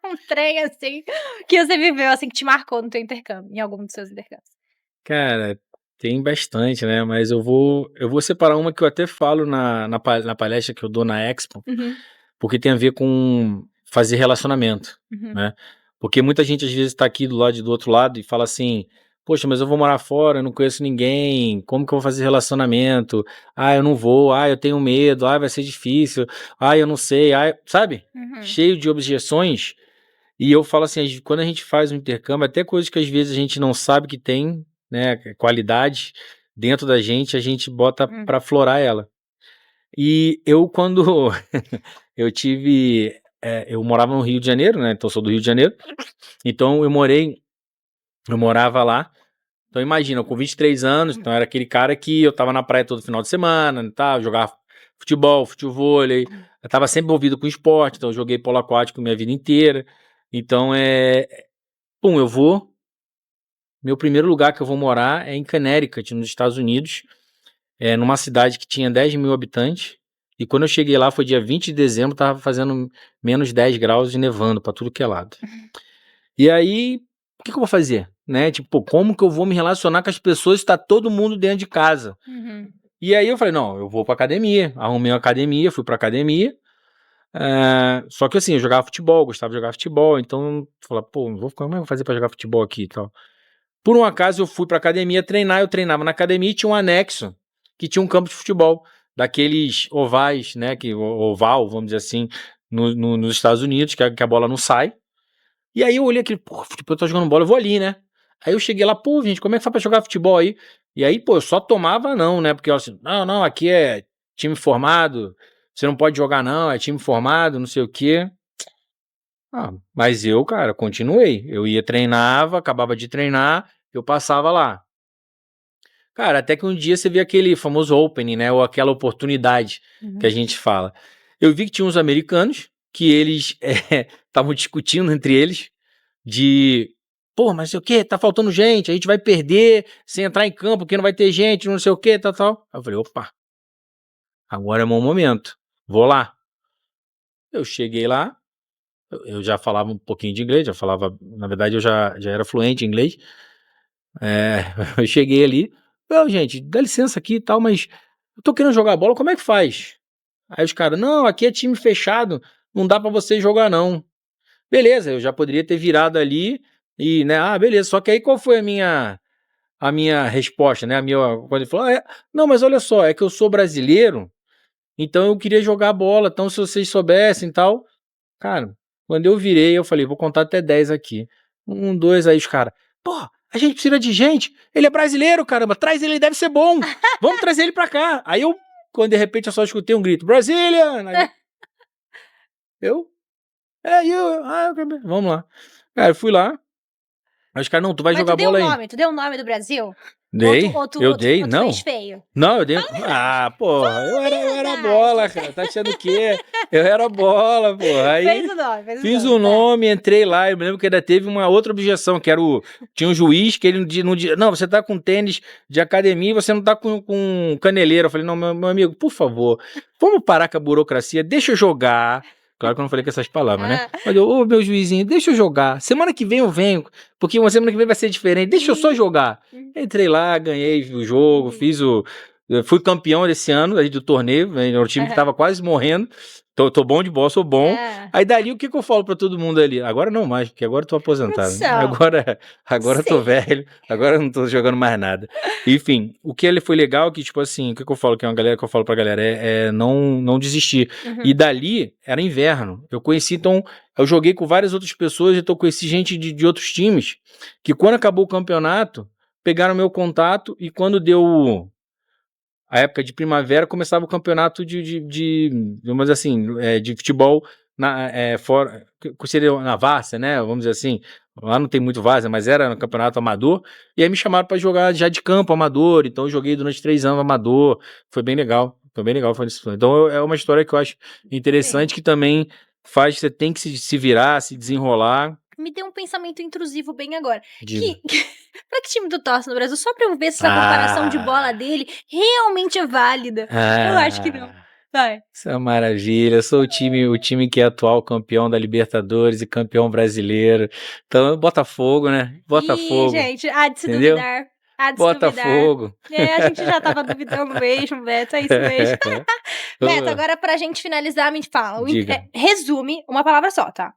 Um trem, assim, que você viveu, assim, que te marcou no teu intercâmbio, em algum dos seus intercâmbios. Cara, tem bastante, né, mas eu vou separar uma que eu até falo na palestra que eu dou na Expo, porque tem a ver com fazer relacionamento, né, porque muita gente às vezes tá aqui do outro lado e fala assim: "Poxa, mas eu vou morar fora, eu não conheço ninguém, como que eu vou fazer relacionamento? Eu não vou, eu tenho medo, vai ser difícil, eu não sei", sabe? Cheio de objeções. E eu falo assim, quando a gente faz um intercâmbio, até coisas que às vezes a gente não sabe que tem, né, qualidade dentro da gente, a gente bota pra aflorar ela. E eu quando eu morava no Rio de Janeiro, né, então eu sou do Rio de Janeiro, então eu morava lá, então imagina, com 23 anos, então era aquele cara que eu tava na praia todo final de semana, tá, jogava futebol, futevôlei, eu tava sempre envolvido com esporte, então eu joguei polo aquático minha vida inteira, então meu primeiro lugar que eu vou morar é em Connecticut, nos Estados Unidos, numa cidade que tinha 10 mil habitantes, e quando eu cheguei lá foi dia 20 de dezembro, tava fazendo menos 10 graus e nevando pra tudo que é lado. E aí, o que eu vou fazer? Né? Tipo, como que eu vou me relacionar com as pessoas se tá todo mundo dentro de casa? E aí eu falei, não, eu vou pra academia, arrumei uma academia, fui pra academia, só que assim, eu jogava futebol, gostava de jogar futebol, então eu falei, como é que eu vou fazer pra jogar futebol aqui e tal? Por um acaso eu fui pra academia treinar, eu treinava na academia e tinha um anexo, que tinha um campo de futebol, daqueles ovais, né, oval, vamos dizer assim, nos Estados Unidos, que a bola não sai. E aí eu olhei aquele, tipo, eu tô jogando bola, eu vou ali, né? Aí eu cheguei lá, gente, como é que faz pra jogar futebol aí? E aí, eu só tomava não, né, porque eu assim, não, aqui é time formado, você não pode jogar não, é time formado, não sei o quê. Mas eu, cara, continuei. Eu ia, treinava, acabava de treinar, eu passava lá. Cara, até que um dia você vê aquele famoso opening, né? Ou aquela oportunidade que a gente fala. Eu vi que tinha uns americanos que eles estavam discutindo entre eles de, mas sei o que, tá faltando gente, a gente vai perder sem entrar em campo, porque não vai ter gente, não sei o que, tal. Aí eu falei, opa, agora é o meu momento, vou lá. Eu cheguei lá, eu já falava um pouquinho de inglês, na verdade eu já era fluente em inglês. Eu cheguei ali, gente, dá licença aqui e tal, mas eu tô querendo jogar bola, como é que faz? Aí os caras, não, aqui é time fechado, não dá pra você jogar não. Beleza, eu já poderia ter virado ali e, né, beleza, só que aí qual foi a minha resposta, né, quando ele falou, não, mas olha só, é que eu sou brasileiro, então eu queria jogar bola, então se vocês soubessem e tal, cara, quando eu virei, eu falei, vou contar até 10 aqui, 1, 2, aí os caras, a gente precisa de gente, ele é brasileiro, caramba, traz ele deve ser bom, vamos trazer ele pra cá. Aí quando de repente eu só escutei um grito, Brasília! Vamos lá. Cara, eu fui lá, aí os caras, não, tu vai jogar bola aí. Tu deu o nome do Brasil? Dei, eu dei, ou tu não. fez feio? Não, eu dei. Eu era bola, cara. Tá achando o quê? Eu era bola, Aí fez o nome, fiz o nome, entrei lá. Eu me lembro que ainda teve uma outra objeção, que era tinha um juiz que ele não, você tá com tênis de academia e você não tá com caneleira. Eu falei, não, meu amigo, por favor, vamos parar com a burocracia, deixa eu jogar. Claro que eu não falei com essas palavras, né? Mas meu juizinho, deixa eu jogar. Semana que vem eu venho, porque uma semana que vem vai ser diferente. Deixa eu só jogar. Entrei lá, ganhei o jogo, fiz Eu fui campeão desse ano aí do torneio, era um time que tava quase morrendo. Tô bom de bola, sou bom. Aí dali, o que eu falo pra todo mundo ali? Agora não mais, porque agora eu tô aposentado. Agora eu tô velho, agora eu não tô jogando mais nada. Enfim, o que ele foi legal, que tipo assim, o que eu falo, que é uma galera que eu falo pra galera, é não desistir. E dali, era inverno. Eu conheci, então, eu joguei com várias outras pessoas, então eu conheci gente de outros times, que quando acabou o campeonato, pegaram meu contato e quando deu a época de primavera, começava o campeonato vamos dizer assim, de futebol fora, que seria na várzea, né? Vamos dizer assim, lá não tem muito várzea, mas era no campeonato amador, e aí me chamaram para jogar já de campo amador, então eu joguei durante 3 anos amador, foi bem legal, foi isso. Então é uma história que eu acho interessante, que também faz, você tem que se virar, se desenrolar. Me deu um pensamento intrusivo bem agora. Pra que time tu torce no Brasil? Só pra eu ver se essa comparação de bola dele realmente é válida. Eu acho que não. Vai. Isso é uma maravilha. Eu sou o time que é atual campeão da Libertadores e campeão brasileiro. Então, Botafogo, né? Botafogo. Ih, gente, há de se entendeu? duvidar. Há de Botafogo. se duvidar. A gente já tava duvidando mesmo, Beto. É isso mesmo. Beto, agora pra gente finalizar, me fala. Resume uma palavra só, tá?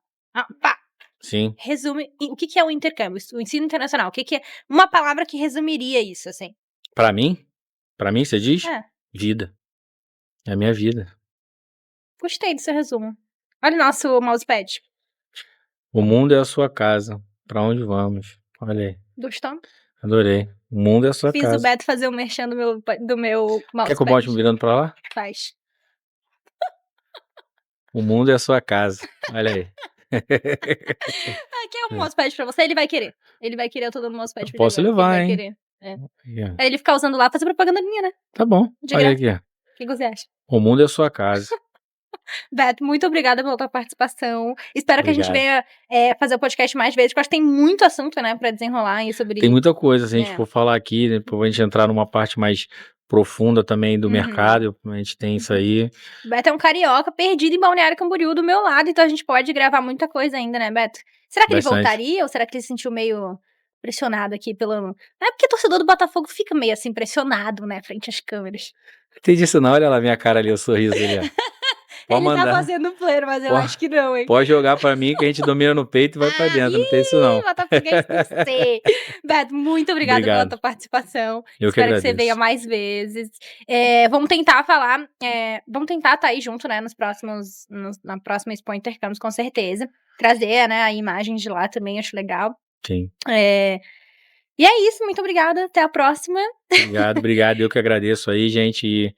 Pá. Sim. Resume o que é o intercâmbio, o ensino internacional. O que é uma palavra que resumiria isso, assim? Pra mim? Pra mim, você diz? Vida. É a minha vida. Gostei do seu resumo. Olha o nosso mousepad. O mundo é a sua casa. Pra onde vamos? Olha aí. Gostou? Adorei. O mundo é a sua casa. Fiz o Beto fazer o merchan do meu mousepad. Quer que eu bote virando pra lá? Faz. O mundo é a sua casa. Olha aí. Quer um mousepad pra você? Ele vai querer. Ele vai querer todo o mousepad pra ele. Posso levar, ele vai hein? querer. Aí ele ficar usando lá, fazer propaganda minha, né? Tá bom. Olha aqui. O que você acha? O mundo é a sua casa. Beto, muito obrigada pela tua participação. Espero que a gente venha fazer o podcast mais vezes, porque eu acho que tem muito assunto, né, pra desenrolar aí sobre... Tem muita coisa, se a gente for falar aqui, né, pra gente entrar numa parte mais profunda também do mercado, a gente tem isso aí. Beto é um carioca perdido em Balneário Camboriú do meu lado, então a gente pode gravar muita coisa ainda, né, Beto? Será que ele voltaria ou será que ele se sentiu meio pressionado aqui pelo... É porque torcedor do Botafogo fica meio assim pressionado, né, frente às câmeras. Entendi isso não, olha lá a minha cara ali, o sorriso ali, ó. Pode mandar. Tá fazendo pleno, mas eu acho que não, hein? Pode jogar pra mim que a gente domina no peito e vai pra dentro, não tem isso não. Botafoguense por você. Beto, muito obrigada pela tua participação. Espero que você venha mais vezes. Vamos tentar falar, vamos tentar estar aí junto, né, na próxima Expo Intercâmbios, com certeza. Trazer, né, a imagem de lá também, acho legal. Sim. E é isso, muito obrigada, até a próxima. Obrigado, eu que agradeço aí, gente, e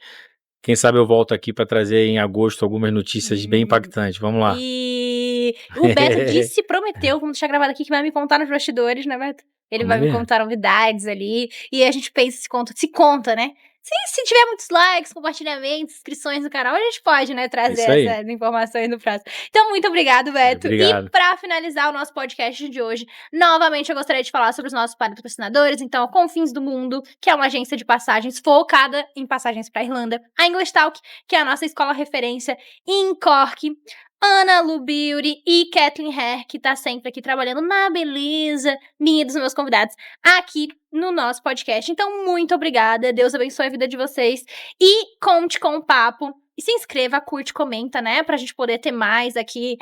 quem sabe eu volto aqui para trazer em agosto algumas notícias bem impactantes. Vamos lá. E o Beto prometeu, vamos deixar gravado aqui, que vai me contar nos bastidores, né, Beto? Ele vai me contar novidades ali. E a gente pensa, se conta, né? Se tiver muitos likes, compartilhamentos, inscrições no canal, a gente pode, né, trazer essas informações no próximo. Então, muito obrigado, Beto. Obrigado. E pra finalizar o nosso podcast de hoje, novamente eu gostaria de falar sobre os nossos patrocinadores. Então, Confins do Mundo, que é uma agência de passagens focada em passagens pra Irlanda. A English Talk, que é a nossa escola referência em Cork. Ana Lu Beauty e Kathleen Hair, que tá sempre aqui trabalhando na beleza minha e dos meus convidados aqui no nosso podcast. Então, muito obrigada. Deus abençoe a vida de vocês. E conte com o papo. E se inscreva, curte, comenta, né? Pra gente poder ter mais aqui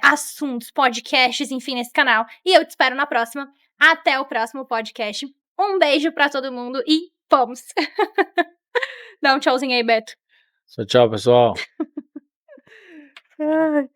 assuntos, podcasts, enfim, nesse canal. E eu te espero na próxima. Até o próximo podcast. Um beijo pra todo mundo e vamos! Dá um tchauzinho aí, Beto. Tchau, pessoal. Caraca.